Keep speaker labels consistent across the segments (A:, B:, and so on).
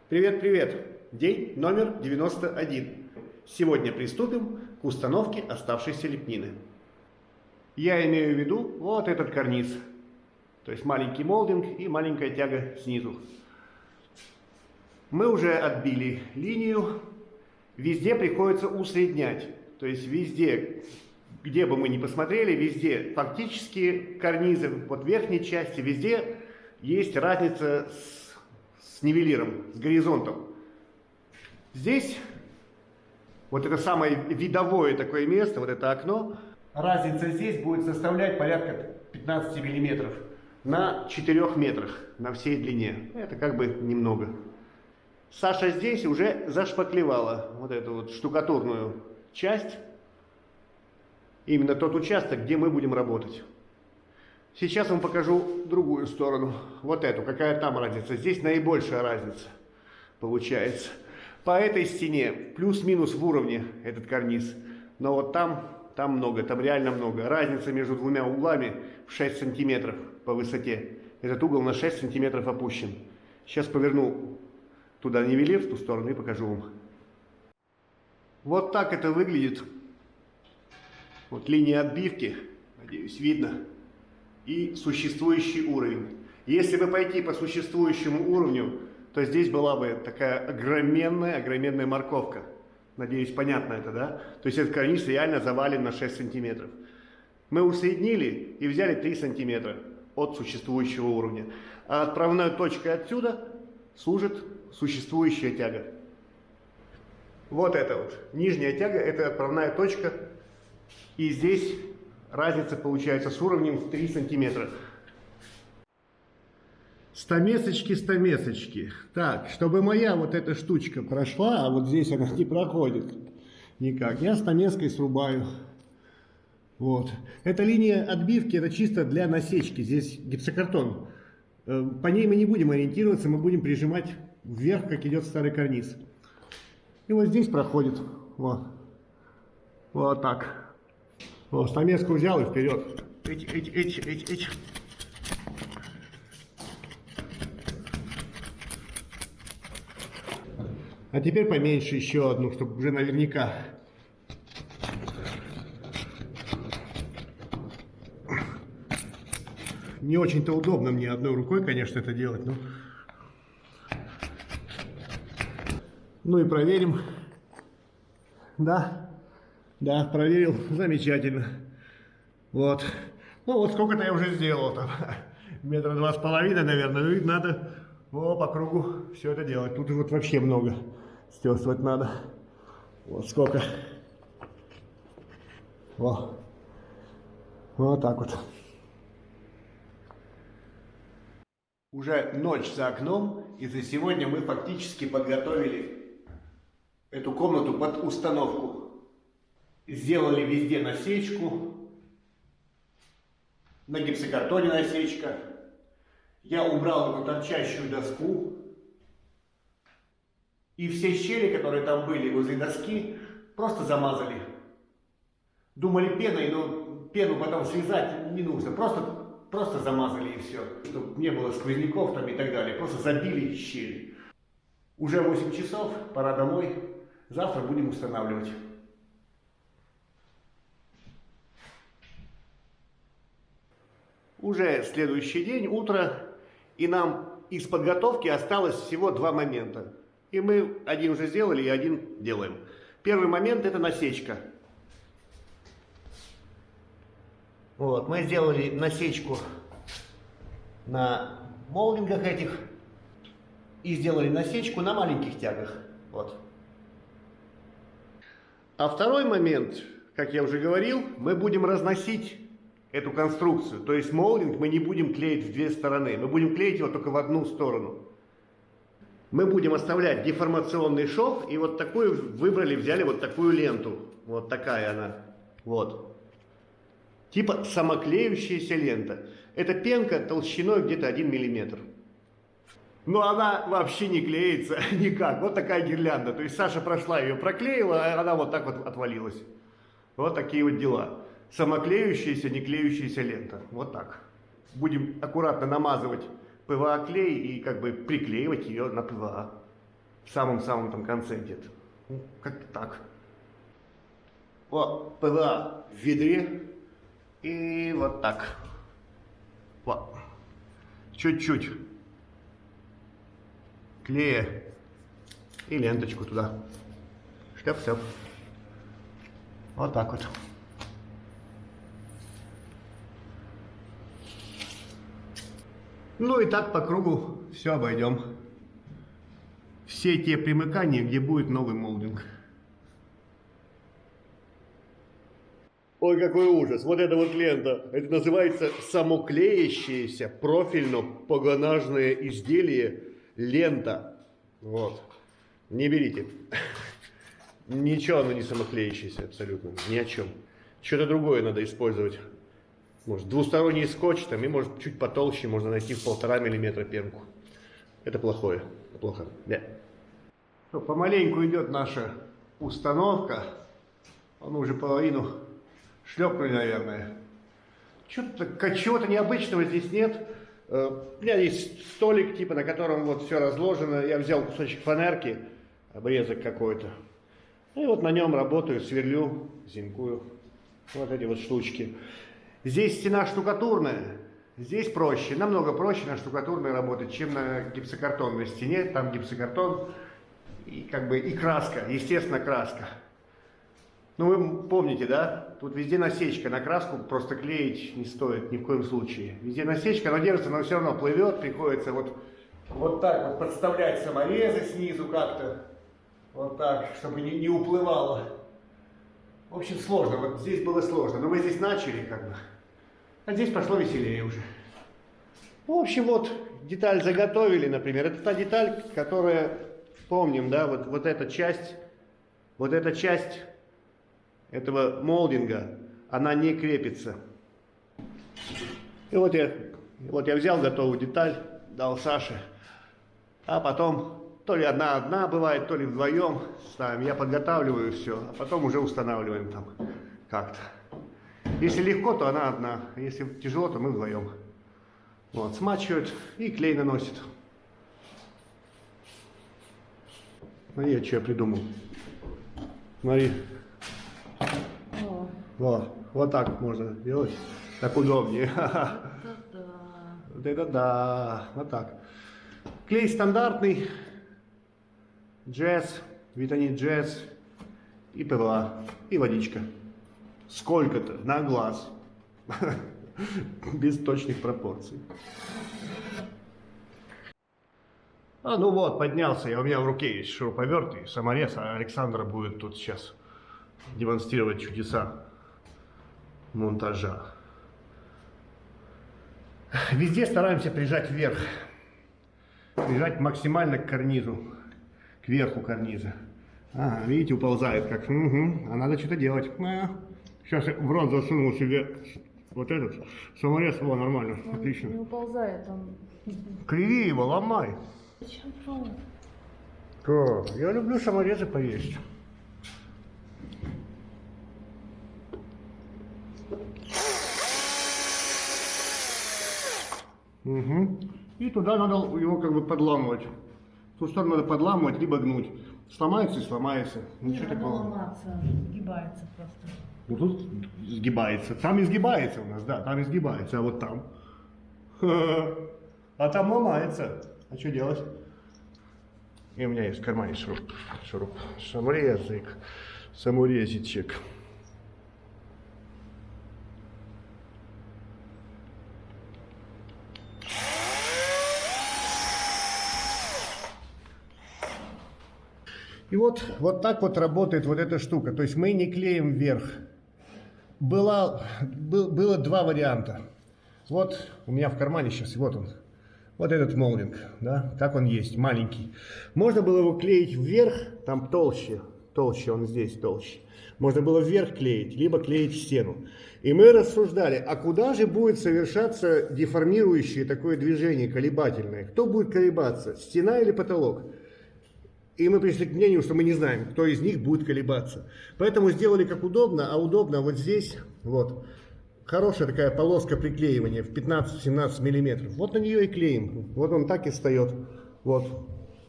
A: Привет! День номер 91. Сегодня приступим к установке оставшейся лепнины. Я имею в виду вот этот карниз. То есть маленький молдинг и маленькая тяга снизу. Мы уже отбили линию. Везде приходится усреднять. То есть везде, где бы мы ни посмотрели, везде фактически карнизы, вот в верхней части, везде есть разница с нивелиром, с горизонтом. Здесь, вот это самое видовое такое место, вот это окно, разница здесь будет составлять порядка 15 миллиметров на 4 метрах на всей длине. Это как бы немного. Саша здесь уже зашпаклевала вот эту вот штукатурную часть, именно тот участок, где мы будем работать. Сейчас вам покажу другую сторону, вот эту, какая там разница. Здесь наибольшая разница получается. По этой стене плюс-минус в уровне этот карниз, но вот там много, там реально много. Разница между двумя углами в 6 сантиметров по высоте. Этот угол на 6 сантиметров опущен. Сейчас поверну туда нивелир, в ту сторону, и покажу вам. Вот так это выглядит. Вот линия отбивки, надеюсь, видно. И существующий уровень. Если бы пойти по существующему уровню, то здесь была бы такая огроменная морковка. Надеюсь, понятно это, да? То есть этот карниз реально завален на 6 сантиметров. Мы усреднили и взяли 3 сантиметра от существующего уровня. А отправной точкой отсюда служит существующая тяга. Вот это вот. Нижняя тяга – это отправная точка. И здесь разница получается с уровнем в 3 сантиметра. Стамесочки. Так, чтобы моя вот эта штучка прошла, а вот здесь она не проходит никак, я стамеской срубаю. Вот. Эта линия отбивки, это чисто для насечки. Здесь гипсокартон. По ней мы не будем ориентироваться, мы будем прижимать вверх, как идет старый карниз. И вот здесь проходит. Вот так. Вот, стамеску взял и вперед. Эть. А теперь поменьше еще одну, чтобы уже наверняка. Не очень-то удобно мне одной рукой, конечно, это делать, но... Ну и проверим. Да, проверил. Замечательно. Вот. Ну вот сколько-то я уже сделал там. 2,5 метра, наверное. Ну и надо по кругу все это делать. Тут вот вообще много стесывать надо. Вот сколько. Вот так вот. Уже ночь за окном, и за сегодня мы фактически подготовили эту комнату под установку. Сделали везде насечку, на гипсокартоне насечка. Я убрал эту торчащую доску. И все щели, которые там были возле доски, просто замазали. Думали пеной, но пену потом связать не нужно. Просто замазали и все. Чтобы не было сквозняков там и так далее. Просто забили щели. Уже 8 часов, пора домой. Завтра будем устанавливать. Уже следующий день, утро. И нам из подготовки осталось всего 2 момента. И мы один уже сделали и один делаем. Первый момент – это насечка. Вот, мы сделали насечку на молдингах этих и сделали насечку на маленьких тягах. Вот. А второй момент, как я уже говорил, мы будем разносить эту конструкцию. То есть молдинг мы не будем клеить в 2 стороны, мы будем клеить его только в одну сторону. Мы будем оставлять деформационный шов, и вот такую взяли вот такую ленту. Вот такая она. Вот. Типа самоклеющаяся лента. Это пенка толщиной где-то 1 миллиметр. Но она вообще не клеится никак. Вот такая гирлянда. То есть Саша прошла, ее проклеила, а она вот так вот отвалилась. Вот такие вот дела. Самоклеющаяся, не клеющаяся лента. Вот так. Будем аккуратно намазывать ПВА клей и как бы приклеивать ее на ПВА. в самом-самом там конце где-то. Ну, как-то так. Вот, ПВА в ведре. И вот так. Вот. Чуть-чуть клея и ленточку туда. Штеп-штеп. Вот так вот. Ну и так по кругу все обойдем. Все те примыкания, где будет новый молдинг. Ой, какой ужас. Вот это вот лента. Это называется самоклеящееся профильно-погонажное изделие лента. Вот. Не берите. Ничего оно не самоклеящееся абсолютно. Ни о чем. Что-то другое надо использовать. Может, двусторонний скотч там, и может чуть потолще можно найти в 1,5 миллиметра пенку. Это плохое. Плохо. Да. Ну, помаленьку идет наша установка. Он уже половину шлепнули, наверное. Чего-то необычного здесь нет. У меня есть столик, типа, на котором вот все разложено. Я взял кусочек фанерки, обрезок какой-то. И вот на нем работаю, сверлю, зимкую. Вот эти вот штучки. Здесь стена штукатурная. Здесь проще, намного проще на штукатурной работать, чем на гипсокартонной стене. Там гипсокартон и как бы и краска, естественно, краска. Ну вы помните, да? Тут везде насечка, на краску просто клеить не стоит ни в коем случае. Везде насечка, она держится, но все равно плывет, приходится вот так вот подставлять саморезы снизу как-то. Вот так, чтобы не уплывало. В общем, сложно, вот здесь было сложно, но мы здесь начали как бы. А здесь пошло веселее уже. В общем, вот деталь заготовили, например. Это та деталь, которая, помним, да, вот эта часть этого молдинга, она не крепится. И вот я взял готовую деталь, дал Саше, а потом то ли одна бывает, то ли вдвоем ставим. Я подготавливаю все, а потом уже устанавливаем там как-то. Если легко, то она одна. Если тяжело, то мы вдвоем. Вот, смачивают и клей наносят. Смотри, что я придумал. Смотри. Вот так можно делать. Так удобнее. Вот это да. Вот так. Клей стандартный. Джесс, Витанит Джесс и ПВА. И водичка. Сколько-то на глаз. Без точных пропорций. Ну вот, поднялся я. У меня в руке есть шуруповерт и саморез, а Александр будет тут сейчас демонстрировать чудеса монтажа. Везде стараемся прижать вверх. Прижать максимально к карнизу. К верху карниза. Ага, видите, уползает как. Угу, а надо что-то делать. Сейчас я в рот засунул себе вот этот саморез, его нормально, он отлично.
B: Не уползает, он...
A: Криви его, ломай.
B: Зачем провод?
A: Я люблю саморезы поесть. Угу. И туда надо его как бы подламывать. В ту сторону надо подламывать, либо гнуть. Сломается и сломается. Ничего такого.
B: Ломаться, сгибается просто.
A: Ну тут сгибается. Там изгибается у нас, да, там изгибается, а вот там. А там ломается. А что делать? И у меня есть в кармане шуруп. Саморезик. Саморезичек. И вот так вот работает вот эта штука. То есть мы не клеим вверх. Было два варианта. Вот у меня в кармане сейчас, вот он. Вот этот молдинг, да, как он есть, маленький. Можно было его клеить вверх, там толще, он здесь толще. Можно было вверх клеить, либо клеить в стену. И мы рассуждали, а куда же будет совершаться деформирующее такое движение, колебательное? Кто будет колебаться, стена или потолок? И мы пришли к мнению, что мы не знаем, кто из них будет колебаться. Поэтому сделали как удобно, а удобно вот здесь, вот, хорошая такая полоска приклеивания в 15-17 миллиметров. Вот на нее и клеим. Вот он так и встает. Вот.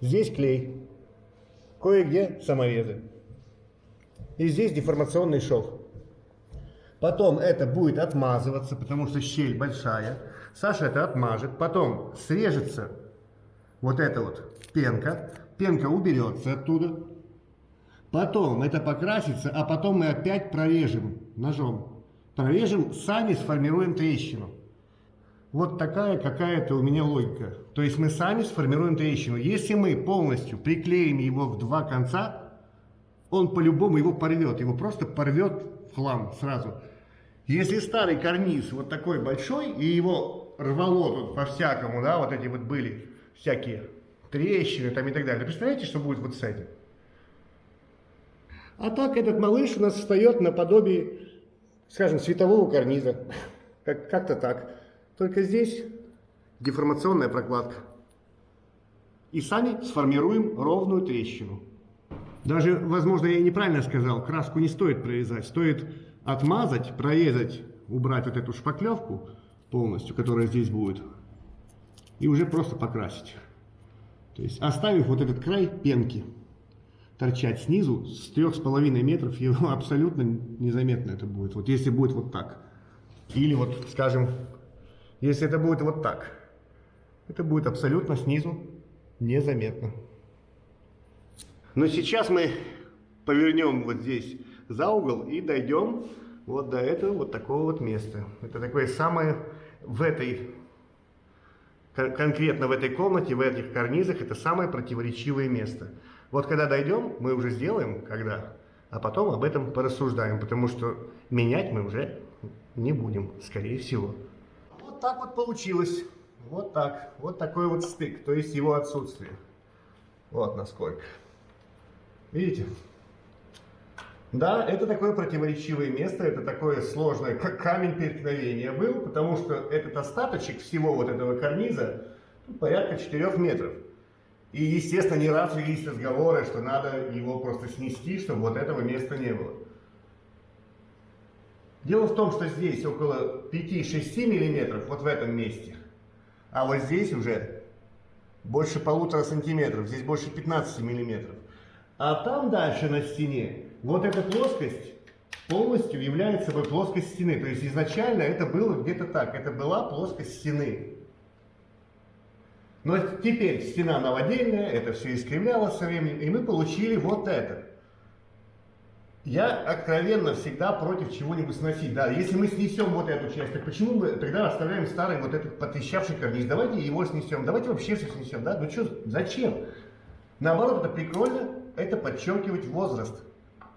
A: Здесь клей. кое-где саморезы. И здесь деформационный шов. Потом это будет отмазываться, потому что щель большая. Саша это отмажет. Потом срежется вот эта вот пенка. Пенка уберется оттуда. Потом это покрасится, а потом мы опять прорежем ножом. Прорежем, сами сформируем трещину. Вот такая какая-то у меня логика. То есть мы сами сформируем трещину. Если мы полностью приклеим его в два конца, он по-любому его порвет. Его просто порвет в хлам сразу. Если старый карниз вот такой большой, и его рвало тут по-всякому, да, вот эти вот были всякие трещины там и так далее. Представляете, что будет вот с этим? А так этот малыш у нас встает наподобие, скажем, светового карниза. Как-то так. Только здесь деформационная прокладка. И сами сформируем ровную трещину. Даже, возможно, я неправильно сказал, краску не стоит прорезать. Стоит отмазать, прорезать, убрать вот эту шпаклевку полностью, которая здесь будет. И уже просто покрасить. То есть оставив вот этот край пенки торчать снизу с 3,5 метров, его абсолютно незаметно это будет. Вот если будет вот так. Или вот, скажем, если это будет вот так. Это будет абсолютно снизу незаметно. Но сейчас мы повернем вот здесь за угол и дойдем вот до этого вот такого вот места. Это такое самое в этой, конкретно в этой комнате, в этих карнизах, это самое противоречивое место. Вот когда дойдем, мы уже сделаем, когда, а потом об этом порассуждаем, потому что менять мы уже не будем, скорее всего. Вот так вот получилось. Вот так. Вот такой вот стык, то есть его отсутствие. Вот насколько. Видите? Да, это такое противоречивое место, это такое сложное, как камень преткновения был, потому что этот остаточек всего вот этого карниза порядка 4 метров. И, естественно, не раз велись разговоры, что надо его просто снести, чтобы вот этого места не было. Дело в том, что здесь около 5-6 миллиметров, вот в этом месте, а вот здесь уже больше 1,5 сантиметров, здесь больше 15 миллиметров. А там дальше на стене вот эта плоскость полностью является собой плоскость стены. То есть изначально это было где-то так, это была плоскость стены. Но теперь стена новодельная, это все искривлялось со временем, и мы получили вот это. Я откровенно всегда против чего-нибудь сносить. Да, если мы снесем вот эту часть, так почему мы тогда оставляем старый вот этот потрещавший карниз? Давайте его снесем, давайте вообще все снесем, да? Ну что, зачем? Наоборот, это прикольно, это подчеркивать возраст.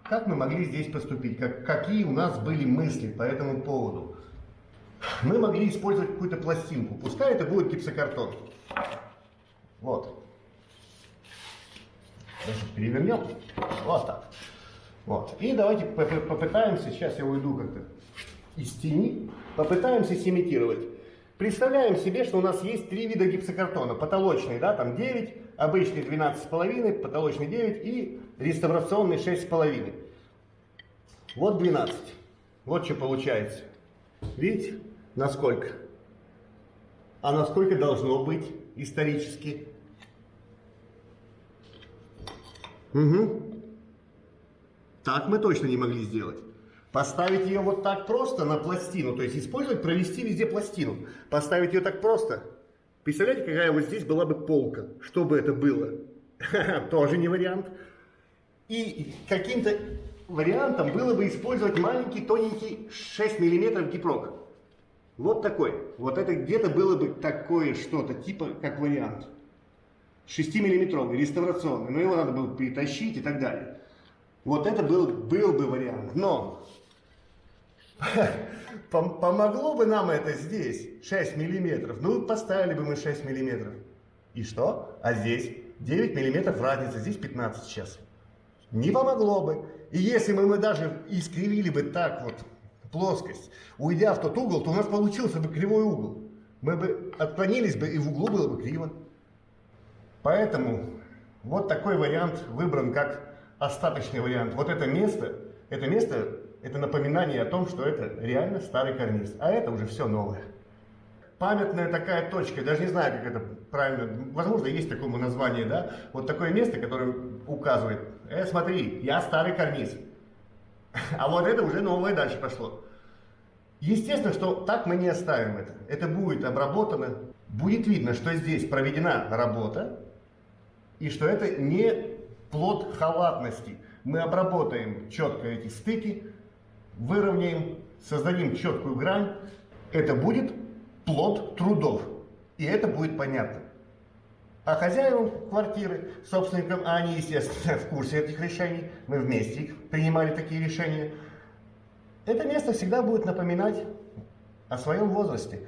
A: Как мы могли здесь поступить? Какие у нас были мысли по этому поводу? Мы могли использовать какую-то пластинку, пускай это будет гипсокартон. Вот. Даже перевернем. Вот так. Вот. И давайте попытаемся, сейчас я уйду как-то из тени, попытаемся симитировать. Представляем себе, что у нас есть 3 вида гипсокартона. Потолочный, да, там 9, обычный 12,5, потолочный 9 и реставрационный 6,5. Вот 12. Вот что получается. Видите, насколько? А насколько должно быть исторически? Угу. Так мы точно не могли сделать. Поставить ее вот так просто на пластину, то есть использовать, провести везде пластину. Поставить ее так просто. Представляете, какая вот здесь была бы полка? Что бы это было? Тоже не вариант. И каким-то вариантом было бы использовать маленький, тоненький 6 мм гипрок. Вот такой. Вот это где-то было бы такое что-то, типа как вариант. 6-миллиметровый, реставрационный. Но его надо было притащить и так далее. Вот это был бы вариант. Но помогло бы нам это здесь 6 миллиметров. Ну, поставили бы мы 6 миллиметров. И что? А здесь 9 миллиметров разница, здесь 15 сейчас. Не помогло бы. И если мы даже искривили бы так вот плоскость, уйдя в тот угол, то у нас получился бы кривой угол. Мы бы отклонились бы, и в углу было бы криво. Поэтому вот такой вариант выбран как остаточный вариант. Вот это место, это напоминание о том, что это реально старый карниз. А это уже все новое. памятная такая точка, даже не знаю, как это правильно, возможно, есть такое название, да, вот такое место, которое указывает, смотри, я старый карниз, а вот это уже новое дальше пошло. Естественно, что так мы не оставим это. Это будет обработано, будет видно, что здесь проведена работа, и что это не плод халатности. Мы обработаем четко эти стыки, выровняем, создадим четкую грань. Это будет плод трудов, и это будет понятно. А хозяевам квартиры, собственникам, они, естественно, в курсе этих решений, мы вместе их принимали такие решения. Это место всегда будет напоминать о своем возрасте.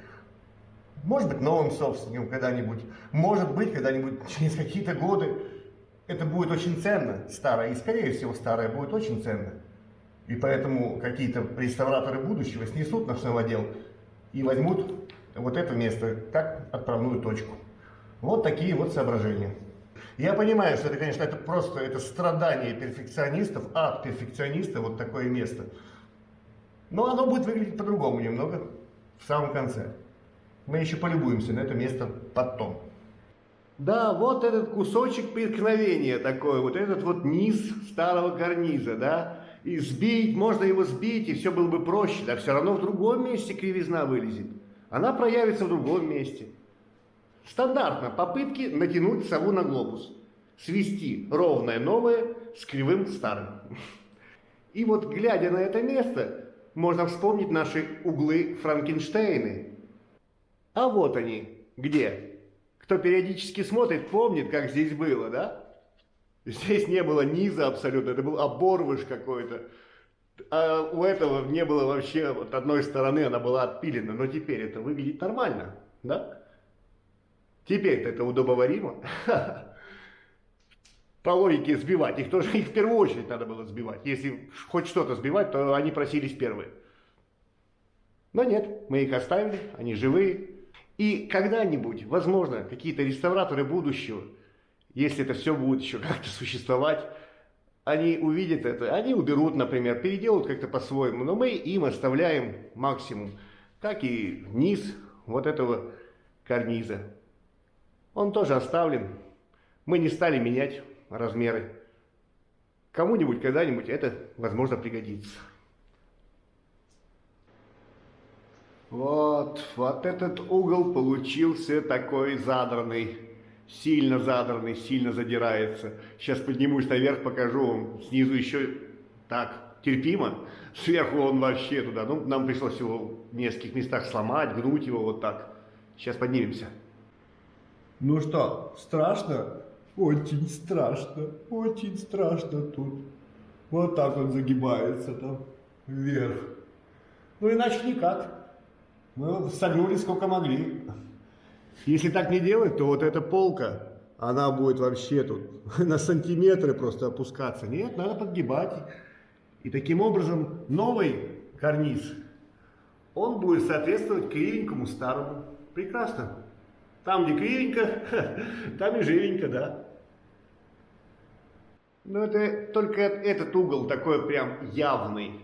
A: Может быть, новым собственником когда-нибудь, может быть, когда-нибудь через какие-то годы. Это будет очень ценно, старое, и, скорее всего, старое будет очень ценно. И поэтому какие-то реставраторы будущего снесут наш новодел и возьмут вот это место как отправную точку. Вот такие вот соображения. Я понимаю, что это, конечно, это просто это страдание перфекционистов, ад перфекциониста, вот такое место. Но оно будет выглядеть по-другому немного в самом конце. Мы еще полюбуемся на это место потом. Да, вот этот кусочек преткновения такой, вот этот вот низ старого карниза, да. И сбить, можно его сбить, и все было бы проще, да, все равно в другом месте кривизна вылезет. Она проявится в другом месте. Стандартно попытки натянуть сову на глобус. Свести ровное новое с кривым старым. И вот глядя на это место, можно вспомнить наши углы Франкенштейны. А вот они, где? Кто периодически смотрит, помнит, как здесь было, да? Здесь не было низа абсолютно, это был оборвыш какой-то. А у этого не было вообще, вот одной стороны она была отпилена, но теперь это выглядит нормально, да? Теперь-то это удобоваримо. По логике сбивать, их тоже их в первую очередь надо было сбивать. Если хоть что-то сбивать, то они просились первые. Но нет, мы их оставили, они живые. И когда-нибудь, возможно, какие-то реставраторы будущего, если это все будет еще как-то существовать, они увидят это, они уберут, например, переделают как-то по-своему, но мы им оставляем максимум, как и низ вот этого карниза. Он тоже оставлен, мы не стали менять размеры. Кому-нибудь когда-нибудь это, возможно, пригодится. Вот этот угол получился такой задранный, сильно задирается. Сейчас поднимусь наверх, покажу вам. Снизу еще так, терпимо. Сверху он вообще туда. Ну, нам пришлось его в нескольких местах сломать, гнуть его вот так. Сейчас поднимемся.
C: Ну что, страшно? Очень страшно тут. Вот так он загибается там вверх. Ну иначе никак. Мы согнули сколько могли.
A: Если так не делать, то вот эта полка, она будет вообще тут на сантиметры просто опускаться. Нет, надо подгибать. И таким образом новый карниз, он будет соответствовать кривенькому старому. Прекрасно. Там, где кривенько, там и живенько, да. Но это только этот угол такой прям явный,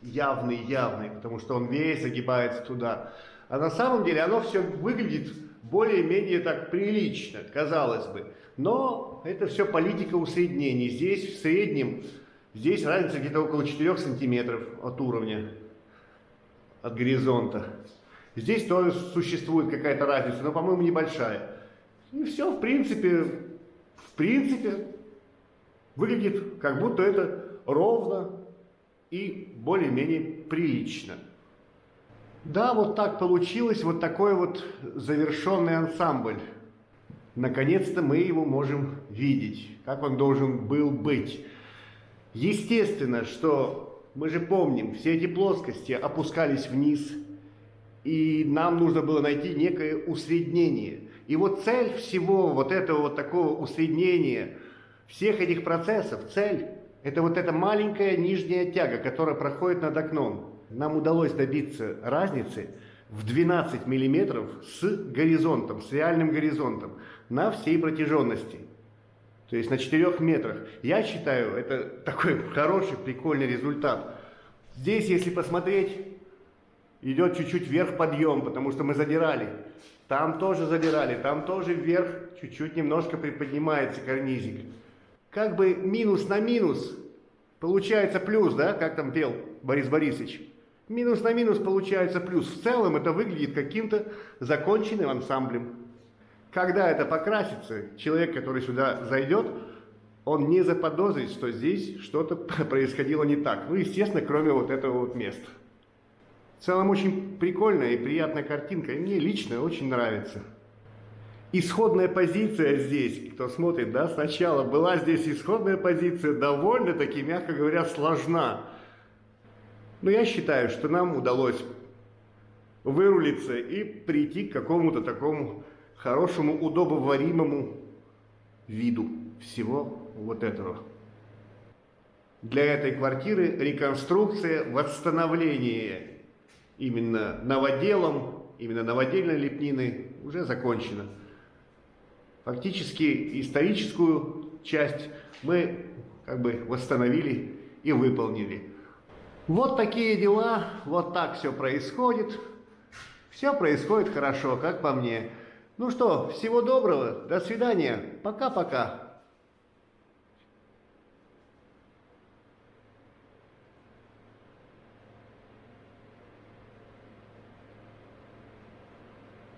A: потому что он весь загибается туда. А на самом деле оно все выглядит более-менее так прилично, казалось бы. Но это все политика усреднений. Здесь в среднем, здесь разница где-то около 4 сантиметров от уровня, от горизонта. Здесь тоже существует какая-то разница, но, по-моему, небольшая. И все, в принципе, выглядит, как будто это ровно и более-менее прилично. Да, вот так получилось, вот такой вот завершенный ансамбль. Наконец-то мы его можем видеть, как он должен был быть. Естественно, что мы же помним, все эти плоскости опускались вниз, и нам нужно было найти некое усреднение. И вот цель всего вот этого вот такого усреднения, всех этих процессов, цель – это вот эта маленькая нижняя тяга, которая проходит над окном. Нам удалось добиться разницы в 12 миллиметров с горизонтом, с реальным горизонтом на всей протяженности. То есть на 4 метрах. Я считаю, это такой хороший, прикольный результат. Здесь, если посмотреть, идет чуть-чуть вверх подъем, потому что мы задирали. Там тоже задирали, там тоже вверх чуть-чуть немножко приподнимается карнизик. Как бы минус на минус получается плюс, да, как там пел Борис Борисович. Минус на минус получается плюс. В целом это выглядит каким-то законченным ансамблем. Когда это покрасится, человек, который сюда зайдет, он не заподозрит, что здесь что-то происходило не так. Ну, естественно, кроме вот этого вот места. В целом очень прикольная и приятная картинка, и мне лично очень нравится. Исходная позиция здесь, кто смотрит, да, сначала была здесь исходная позиция довольно-таки, мягко говоря, сложна. Но я считаю, что нам удалось вырулиться и прийти к какому-то такому хорошему, удобоваримому виду всего вот этого. Для этой квартиры реконструкция, восстановление именно новоделом, именно новодельной лепнины уже закончена. Фактически историческую часть мы как бы восстановили и выполнили. Вот такие дела, вот так все происходит. Все происходит хорошо, как по мне. Ну что, всего доброго, до свидания, пока-пока.